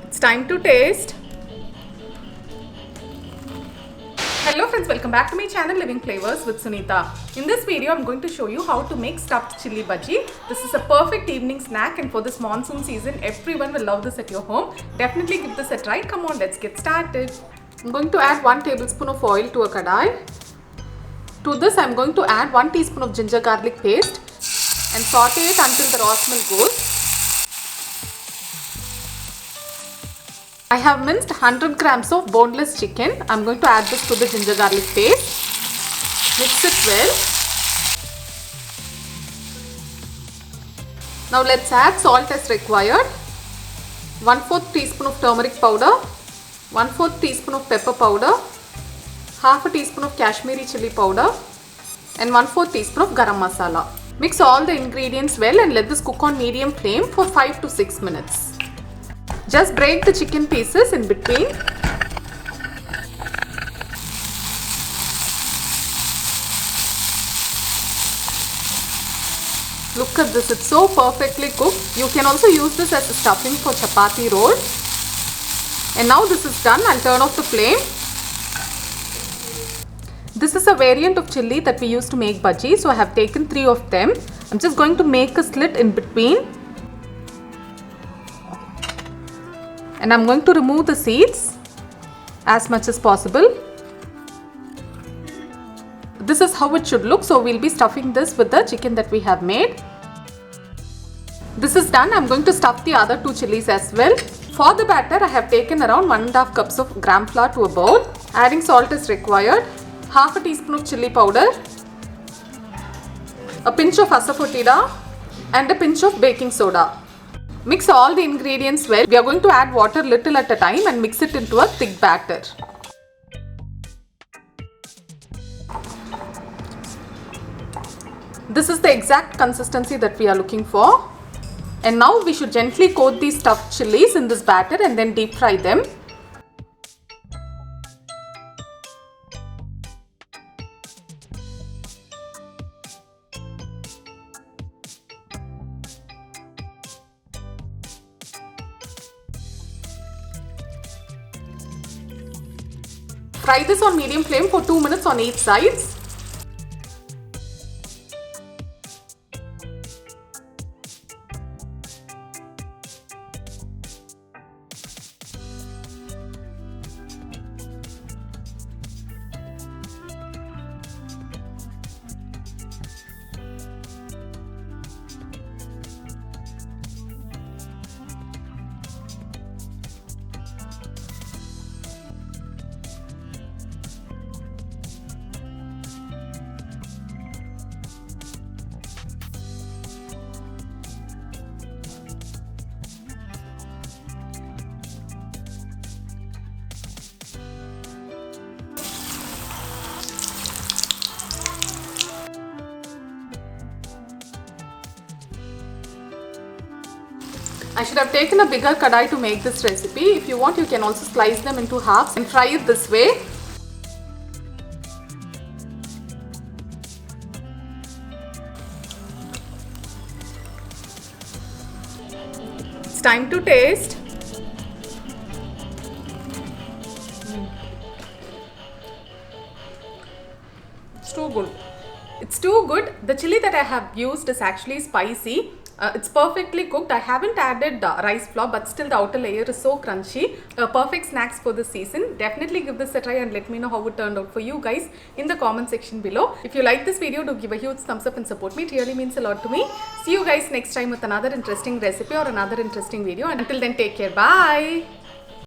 It's time to taste. Hello friends, welcome back to my channel Living Flavors with Sunitha. In this video, I'm going to show you how to make stuffed chili bajji. This is a perfect evening snack, and for this monsoon season, everyone will love this at your home. Definitely give this a try. Come on, let's get started. I'm going to add 1 tablespoon of oil to a kadai. To this, I'm going to add 1 teaspoon of ginger garlic paste and saute it until the raw smell goes. I have minced 100 grams of boneless chicken. I'm going to add this to the ginger garlic paste. Mix it well. Now let's add salt as required. 1/4 teaspoon of turmeric powder, 1/4 teaspoon of pepper powder, half a teaspoon of Kashmiri chilli powder, and 1/4 teaspoon of Garam masala. Mix all the ingredients well and let this cook on medium flame for 5 to 6 minutes. Just break the chicken pieces in between. Look at this, it's so perfectly cooked. You can also use this as a stuffing for chapati roll. And now this is done, I'll turn off the flame. This is a variant of chilli that we use to make bajji, so I have taken 3 of them. I'm just going to make a slit in between. And I'm going to remove the seeds as much as possible. This is how it should look, so we'll be stuffing this with the chicken that we have made. This is done. I'm going to stuff the other 2 chilies as well. For the batter, I have taken around 1.5 cups of gram flour to a bowl. Adding salt as required. Half a teaspoon of chilli powder. A pinch of Asafoetida and a pinch of baking soda. Mix all the ingredients well. We are going to add water little at a time and mix it into a thick batter. This is the exact consistency that we are looking for. And now we should gently coat these stuffed chilies in this batter and then deep fry them. Fry this on medium flame for 2 minutes on each sides. I should have taken a bigger kadai to make this recipe. If you want, you can also slice them into halves and fry it this way. It's time to taste. It's too good. It's too good. The chili that I have used is actually spicy. It's perfectly cooked. I haven't added rice flour, but still the outer layer is so crunchy. Perfect snacks for this season. Definitely give this a try and let me know how it turned out for you guys in the comment section below. If you like this video, do give a huge thumbs up and support me. It really means a lot to me. See you guys next time with another interesting recipe or another interesting video. And until then, take care. Bye.